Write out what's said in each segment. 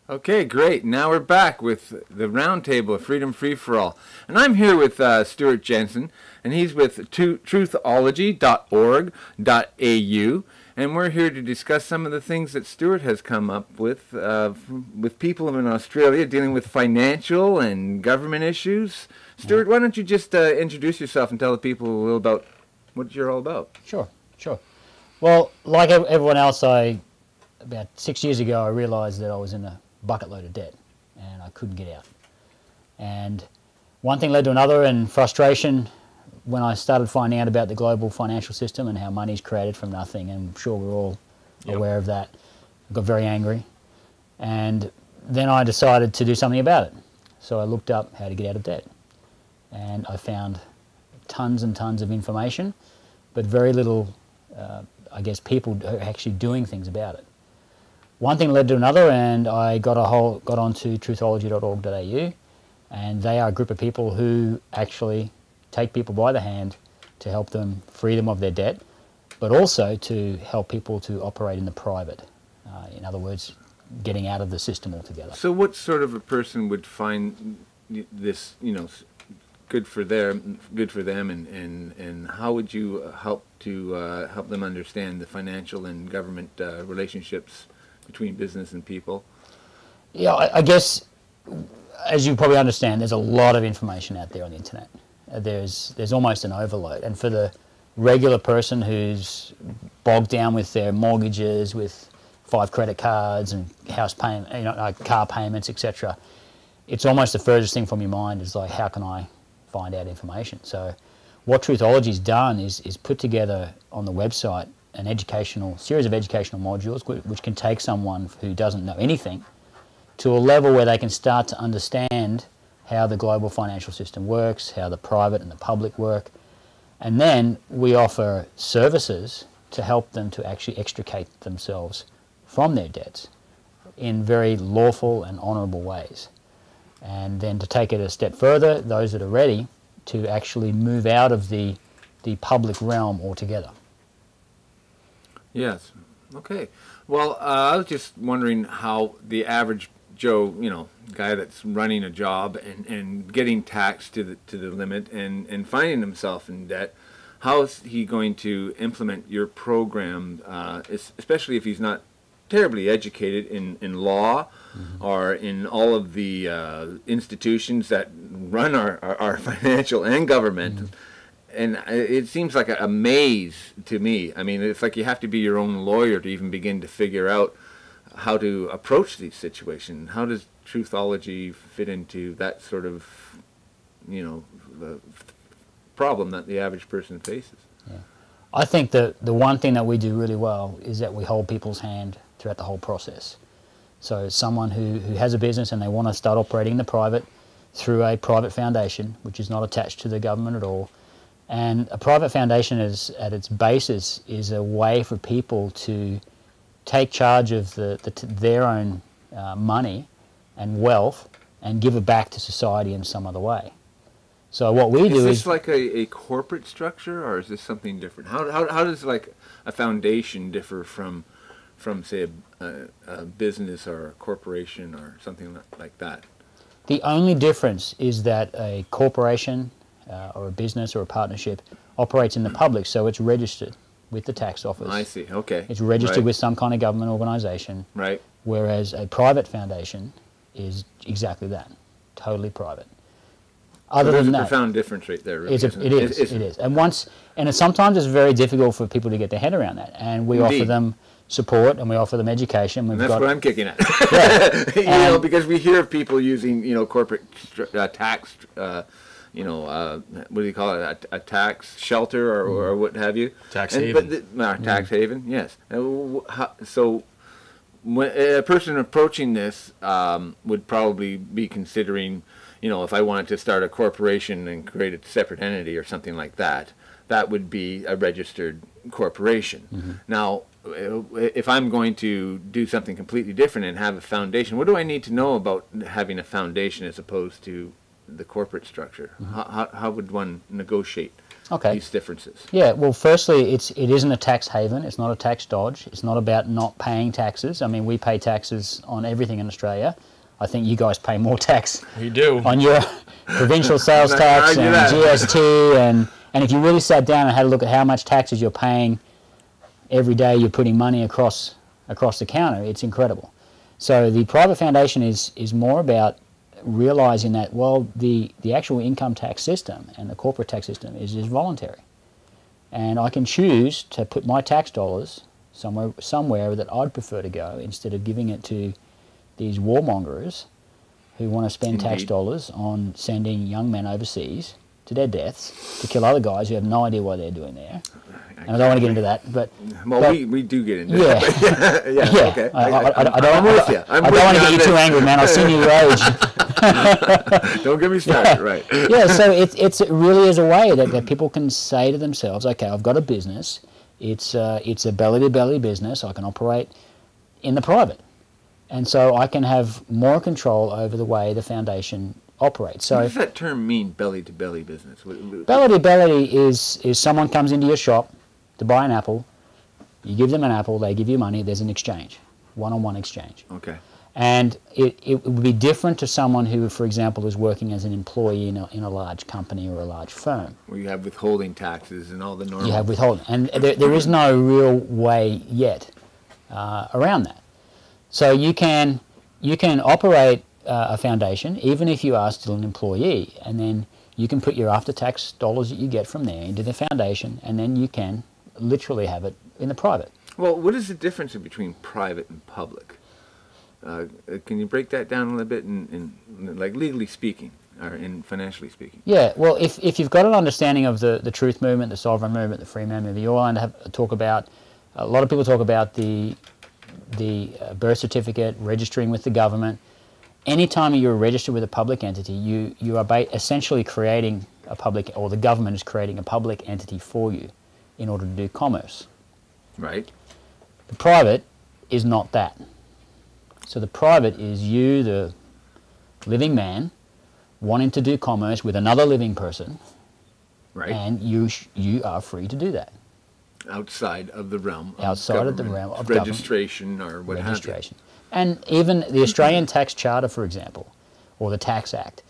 Okay, great. Now we're back with the roundtable of Freedom Free for All. And I'm here with Stewart Jensen, and he's with truthology.org.au. And we're here to discuss some of the things that Stewart has come up with people in Australia dealing with financial and government issues. Stewart, why don't you just introduce yourself and tell the people a little about what you're all about? Sure. Well, like everyone else, about 6 years ago, I realised that I was in a bucket load of debt and I couldn't get out. And one thing led to another, and frustration when I started finding out about the global financial system and how money's created from nothing, and I'm sure we're all aware of that. I got very angry, and then I decided to do something about it. So I looked up how to get out of debt, and I found tons and tons of information, but very little, I guess, people actually doing things about it. One thing led to another, and I got onto truthology.org.au, and they are a group of people who actually take people by the hand to help them free them of their debt, but also to help people to operate in the private. In other words, getting out of the system altogether. So what sort of a person would find this, good for them, and how would you help them understand the financial and government relationships between business and people? Yeah, I guess, as you probably understand, there's a lot of information out there on the internet. There's almost an overload, and for the regular person who's bogged down with their mortgages, with 5 credit cards and house payment, car payments, etc., it's almost the furthest thing from your mind is like, how can I find out information? So what Truthology's done is put together on the website an series of educational modules which can take someone who doesn't know anything to a level where they can start to understand how the global financial system works, how the private and the public work, and then we offer services to help them to actually extricate themselves from their debts in very lawful and honourable ways. And then to take it a step further, those that are ready to actually move out of the public realm altogether. Yes. Okay. Well, I was just wondering how the average Joe, guy that's running a job and getting taxed to the limit and finding himself in debt, how is he going to implement your program, especially if he's not terribly educated in law or in all of the institutions that run our financial and government. And it seems like a maze to me. I mean, it's like you have to be your own lawyer to even begin to figure out how to approach these situations. How does Truthology fit into that sort of, the problem that the average person faces? Yeah. I think that the one thing that we do really well is that we hold people's hand throughout the whole process. So someone who has a business and they want to start operating in the private through a private foundation, which is not attached to the government at all. And a private foundation at its basis is a way for people to take charge of their own money and wealth and give it back to society in some other way. So what we do is... Is this like a corporate structure, or is this something different? How does like a foundation differ from say a business or a corporation or something like that? The only difference is that a corporation or a business or a partnership operates in the public, so it's registered with the tax office. I see, okay. It's registered with some kind of government organisation. Right. Whereas a private foundation is exactly that, totally private. Other than that, there's a profound difference right there. Really, it is. And sometimes it's very difficult for people to get their head around that. And we offer them support and we offer them, education. And that's what I'm kicking at. Yeah. Because we hear of people using, corporate tax, what do you call it, a tax shelter or what have you? Tax haven. Tax haven, yes. So when a person approaching this would probably be considering, if I wanted to start a corporation and create a separate entity or something like that, that would be a registered corporation. Now, if I'm going to do something completely different and have a foundation, what do I need to know about having a foundation as opposed to the corporate structure? How would one negotiate these differences? Yeah, well, firstly, it isn't a tax haven. It's not a tax dodge. It's not about not paying taxes. I mean, we pay taxes on everything in Australia. I think you guys pay more tax. We do. On your provincial sales tax and GST, and if you really sat down and had a look at how much taxes you're paying every day, you're putting money across the counter, it's incredible. So the private foundation is more about realizing that, well, the actual income tax system and the corporate tax system is voluntary. And I can choose to put my tax dollars somewhere that I'd prefer to go, instead of giving it to these warmongers who want to spend tax dollars on sending young men overseas to their deaths to kill other guys who have no idea what they're doing there. And I don't want to get into that, but we do get into that. Yeah. Okay. I don't want to get you too angry, man. I'll send you rage. Don't get me started. Right. Yeah. So it really is a way that people can say to themselves, okay, I've got a business. It's a belly to belly business. I can operate in the private, and so I can have more control over the way the foundation operates. So what does that term mean, belly to belly business? Belly to belly is someone comes into your shop to buy an apple, you give them an apple, they give you money, there's an exchange, one-on-one exchange. Okay. And it would be different to someone who, for example, is working as an employee in a large company or a large firm. Where you have withholding taxes and all the normal... You have withholding. And there is no real way yet around that. So you can operate a foundation, even if you are still an employee, and then you can put your after-tax dollars that you get from there into the foundation, and then you can literally have it in the private. Well, what is the difference between private and public? Can you break that down a little bit, in like legally speaking, or in financially speaking? Yeah, well, if you've got an understanding of the truth movement, the sovereign movement, the free man movement, you all talk about, a lot of people talk about the birth certificate, registering with the government. Anytime you're registered with a public entity, you are essentially creating a public, or the government is creating a public entity for you in order to do commerce. Right. The private is not that. So the private is you, the living man, wanting to do commerce with another living person. Right. And you are free to do that. Outside of the realm of outside of the realm of registration or what have you. And even the Australian Tax Charter, for example, or the Tax Act,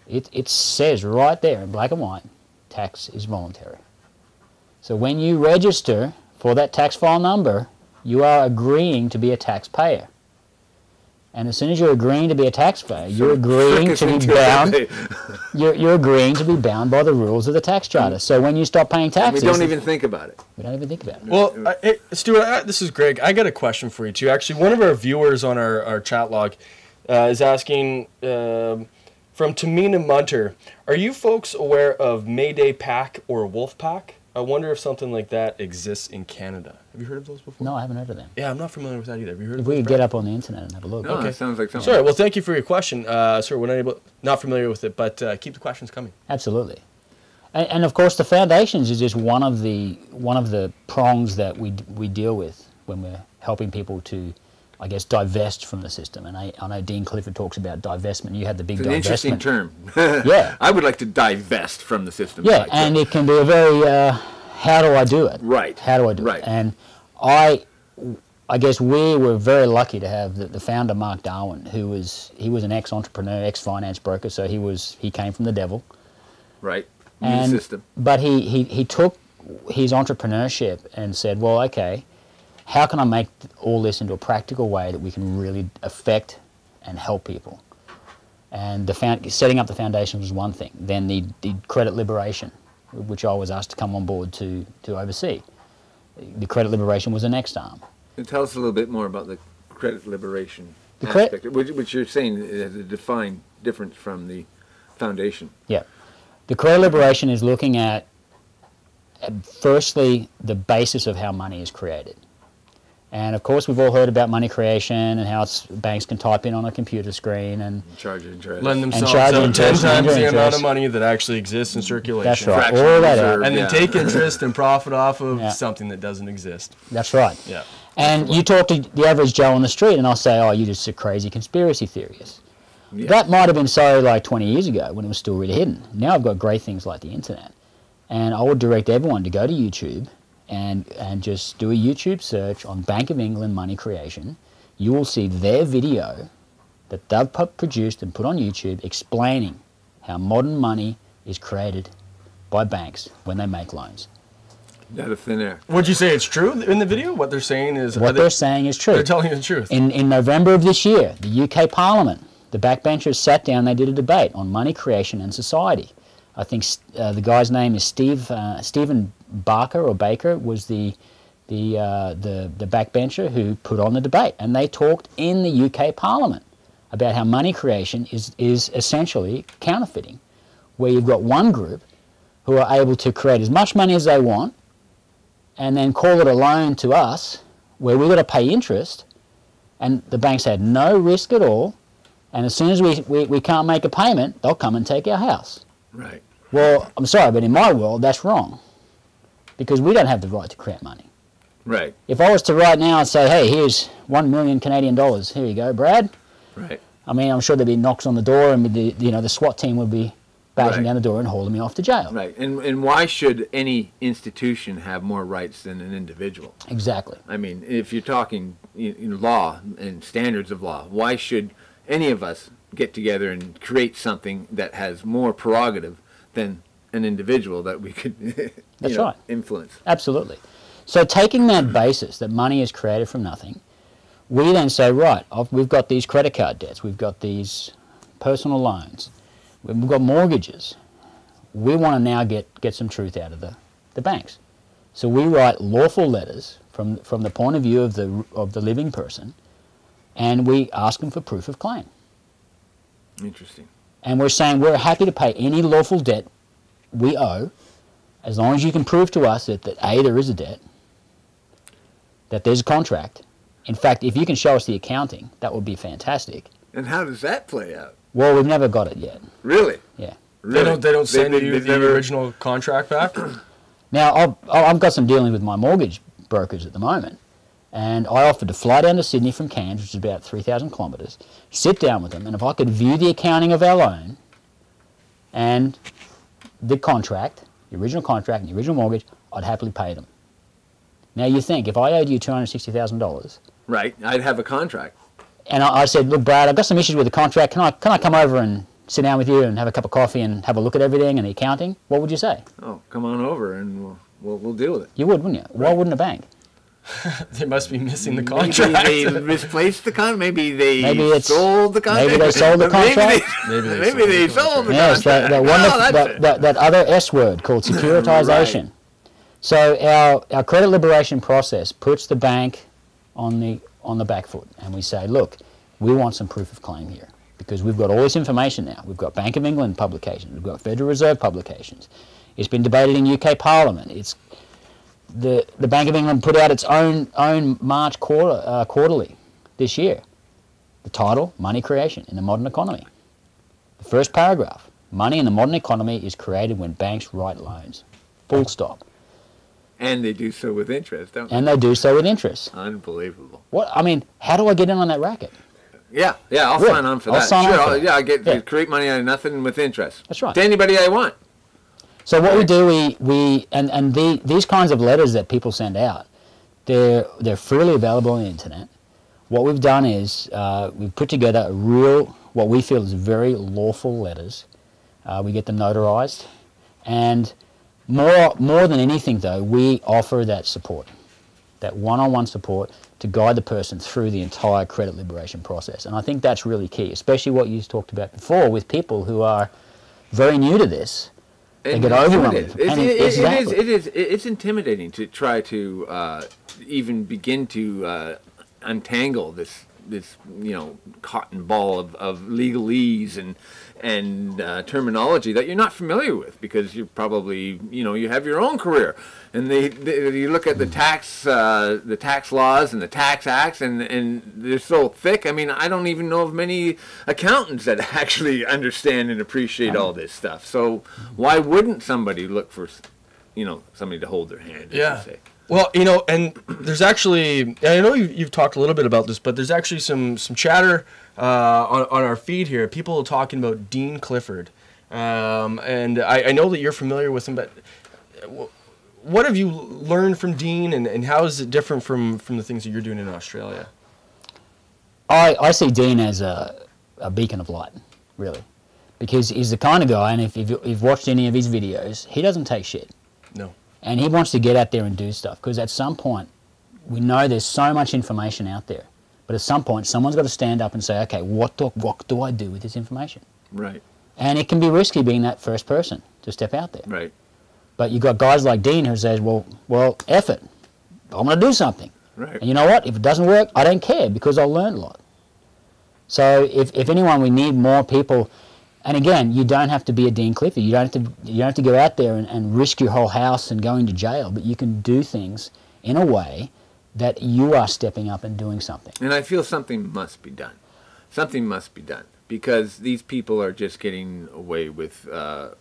it says right there in black and white, tax is voluntary. So when you register for that tax file number, you are agreeing to be a taxpayer. And as soon as you're agreeing to be a taxpayer, you're agreeing to be bound. You're agreeing to be bound by the rules of the tax charter. So when you stop paying taxes, we don't even think about it. We don't even think about it. Well, Stewart, this is Greg. I got a question for you too. Actually, one of our viewers on our chat log is asking from Tamina Munter, are you folks aware of Mayday Pack or Wolf Pack? I wonder if something like that exists in Canada. Have you heard of those before? No, I haven't heard of them. Yeah, I'm not familiar with that either. Have you heard of those? We could get up on the internet and have a look. No, okay. Sounds like something. Sorry, well, thank you for your question. Sir, we're not familiar with it, but keep the questions coming. Absolutely. And of course, the foundations is just one of the prongs that we deal with when we're helping people to, I guess, divest from the system. And I know Dean Clifford talks about divestment. You had the big divestment. It's an interesting term. Yeah. I would like to divest from the system. Yeah, and it can be a very, how do I do it? Right. How do I do it? And I guess we were very lucky to have the founder, Mark Darwin, he was an ex-entrepreneur, ex-finance broker, so he came from the devil. Right. And, system. But he took his entrepreneurship and said, well, okay, how can I make all this into a practical way that we can really affect and help people? And setting up the foundation was one thing. Then the credit liberation, which I was asked to come on board to oversee. The credit liberation was the next arm. And tell us a little bit more about the credit liberation aspect, which you're saying is a defined difference from the foundation. Yeah. The credit liberation is looking at, firstly, the basis of how money is created. And of course, we've all heard about money creation and how banks can type in on a computer screen and charge interest, lend themselves out 10 times the amount of money that actually exists in circulation. That's right. All that out. And then take interest and profit off of something that doesn't exist. That's right. Yeah. And you talk to the average Joe on the street, and I'll say, "Oh, you're just a crazy conspiracy theorist." Yeah. That might have been so like 20 years ago when it was still really hidden. Now I've got great things like the internet. And I would direct everyone to go to YouTube and just do a YouTube search on Bank of England money creation. You will see their video that they've produced and put on YouTube explaining how modern money is created by banks when they make loans. Out of thin air. Would you say it's true in the video? What they're saying is... What they're saying is true. They're telling you the truth. In November of this year, the UK Parliament, the backbenchers sat down, they did a debate on money creation and society. I think the guy's name is Stephen Barker or Baker was the backbencher who put on the debate, and they talked in the UK Parliament about how money creation is essentially counterfeiting, where you've got one group who are able to create as much money as they want and then call it a loan to us where we've got to pay interest, and the banks had no risk at all, and as soon as we can't make a payment, they'll come and take our house. Right. Well, I'm sorry, but in my world, that's wrong, because we don't have the right to create money. Right. If I was to right now and say, hey, here's 1 million Canadian dollars, here you go, Brad. Right. I mean, I'm sure there'd be knocks on the door, and the SWAT team would be bashing Right. down the door and hauling me off to jail. Right. And why should any institution have more rights than an individual? Exactly. I mean, if you're talking law and standards of law, why should any of us get together and create something that has more prerogative than an individual that we could That's right. influence? Absolutely. So taking that basis that money is created from nothing, we then say, right, we've got these credit card debts, we've got these personal loans, we've got mortgages. We want to now get some truth out of the banks. So we write lawful letters from the point of view of the living person, and we ask them for proof of claim. Interesting. And we're saying we're happy to pay any lawful debt we owe, as long as you can prove to us that A, there is a debt, that there's a contract. In fact, if you can show us the accounting, that would be fantastic. And how does that play out? Well, we've never got it yet. Really? Yeah. Really? They don't send you they've the never- original contract back? Now, I've got some dealings with my mortgage brokers at the moment, and I offered to fly down to Sydney from Cairns, which is about 3,000 kilometres, sit down with them, and if I could view the accounting of our loan and the contract, the original contract and the original mortgage, I'd happily pay them. Now, you think, if I owed you $260,000, Right. I'd have a contract. and I said, look, Brad, I've got some issues with the contract, can I come over and sit down with you and have a cup of coffee and have a look at everything and the accounting? What would you say? Oh, come on over and we'll deal with it. You would, wouldn't you? Why wouldn't a bank? They must be missing the Maybe contract. they misplaced the contract. Maybe they Maybe sold the contract. maybe they sold the contract. Maybe they Maybe they sold the Yes, contract. that other S word called securitization. Right. So our credit liberation process puts the bank on the back foot, and we say, look, we want some proof of claim here, because we've got all this information now. We've got Bank of England publications, we've got Federal Reserve publications. It's been debated in UK Parliament. It's the Bank of England put out its own March quarterly this year. The title, Money Creation in the Modern Economy. The first paragraph, money in the modern economy is created when banks write loans. Full stop. And they do so with interest, don't they? And they do so with interest. Unbelievable. What? I mean, how do I get in on that racket? Yeah, I'll Really? sign on for I'll that. sign on Sure, for that. yeah, I get Yeah. create money out of nothing with interest. That's right. To anybody I want. So what we do, these kinds of letters that people send out, they're freely available on the internet. What we've done is we've put together what we feel is very lawful letters. We get them notarized, and more than anything though, we offer that support, that one-on-one support to guide the person through the entire credit liberation process. And I think that's really key, especially what you talked about before with people who are very new to this. They get overwhelmed. It's intimidating to try to even begin to untangle this cotton ball of legalese and terminology that you're not familiar with, because you're probably you have your own career, and you look at the tax laws and the tax acts, and they're so thick. I mean, I don't even know of many accountants that actually understand and appreciate all this stuff. So why wouldn't somebody look for somebody to hold their hand? As Yeah. you say? Well, you know, and there's actually, and I know you've talked a little bit about this, but there's actually some chatter on our feed here. People talking about Dean Clifford, and I know that you're familiar with him, but what have you learned from Dean, and how is it different from the things that you're doing in Australia? I see Dean as a beacon of light, really, because he's the kind of guy, and if you've watched any of his videos, he doesn't take shit. No. And he wants to get out there and do stuff, because at some point, we know there's so much information out there, but at some point, someone's got to stand up and say, okay, what do I do with this information? Right. And it can be risky being that first person to step out there. Right. But you've got guys like Dean who says, well, F it, I'm going to do something. Right. And you know what? If it doesn't work, I don't care, because I'll learn a lot. So if anyone, we need more people. And again, you don't have to be a Dean Clifford. You don't have to go out there and risk your whole house and going to jail. But you can do things in a way that you are stepping up and doing something. And I feel something must be done. Something must be done, because these people are just getting away with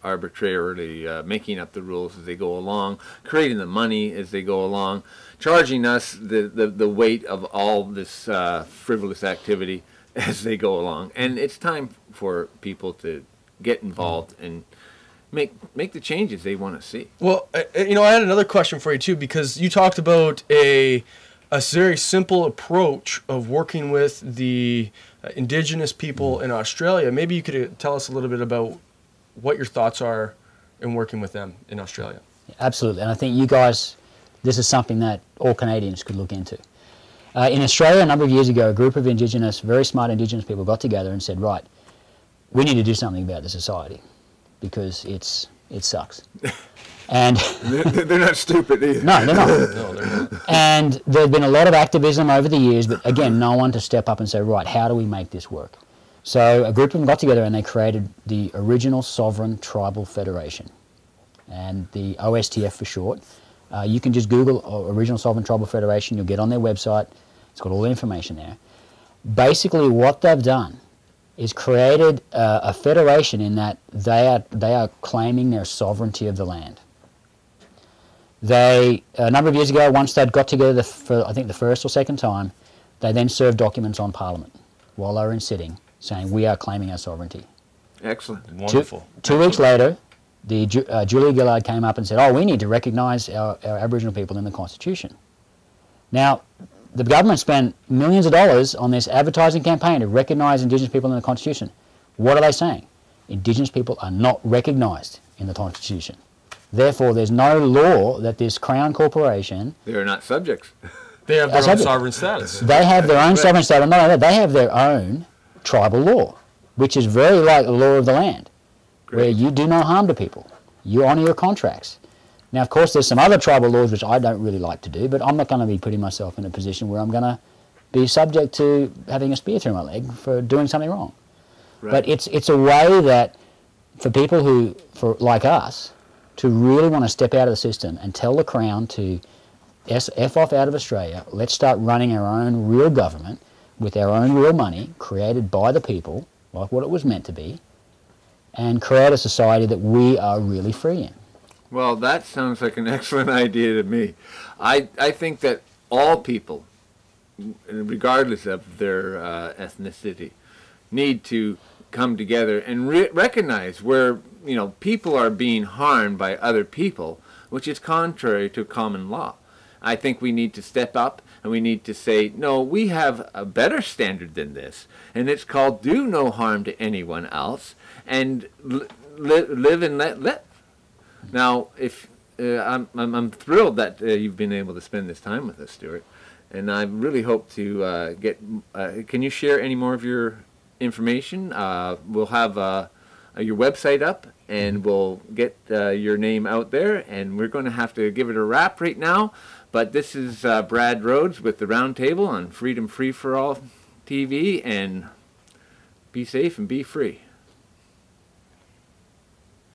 arbitrarily making up the rules as they go along, creating the money as they go along, charging us the weight of all this frivolous activity as they go along. And it's time for people to get involved and make the changes they want to see. Well, you know, I had another question for you too, because you talked about a very simple approach of working with the Indigenous people in Australia. Maybe you could tell us a little bit about what your thoughts are in working with them in Australia. Absolutely, and I think you guys, this is something that all Canadians could look into. In Australia, a number of years ago, a group of very smart Indigenous people got together and said, right, we need to do something about the society, because it sucks. And they're not stupid either. No, they're not. No, they're not. And there's been a lot of activism over the years, but again, no one to step up and say, right, how do we make this work? So a group of them got together and they created the Original Sovereign Tribal Federation, and the OSTF for short. You can just Google Original Sovereign Tribal Federation. You'll get on their website. It's got all the information there. Basically, what they've done is created a federation in that they are claiming their sovereignty of the land. They, a number of years ago, once they'd got together for, I think, the first or second time, they then served documents on Parliament while they were in sitting, saying, we are claiming our sovereignty. Excellent. Wonderful. Two weeks later, Julia Gillard came up and said, oh, we need to recognise our Aboriginal people in the Constitution. Now, the government spent millions of dollars on this advertising campaign to recognise Indigenous people in the Constitution. What are they saying? Indigenous people are not recognised in the Constitution. Therefore, there's no law that this Crown Corporation... They are not subjects. They have their own sovereign status. They have their own sovereign status. Not only that, they have their own tribal law, which is very like the law of the land, where you do no harm to people. You honour your contracts. Now, of course, there's some other tribal laws which I don't really like to do, but I'm not going to be putting myself in a position where I'm going to be subject to having a spear through my leg for doing something wrong. Right. But it's a way that for people like us, to really want to step out of the system and tell the Crown to F off out of Australia, let's start running our own real government with our own real money created by the people, like what it was meant to be, and create a society that we are really free in. Well, that sounds like an excellent idea to me. I think that all people, regardless of their ethnicity, need to come together and recognize where people are being harmed by other people, which is contrary to common law. I think we need to step up and we need to say, no, we have a better standard than this, and it's called do no harm to anyone else and live and let live. Now, if I'm thrilled that you've been able to spend this time with us, Stewart, and I really hope to get. Can you share any more of your information? We'll have your website up, and we'll get your name out there, and we're going to have to give it a wrap right now. But this is Brad Rhodes with the Roundtable on Freedom Free for All TV, and be safe and be free.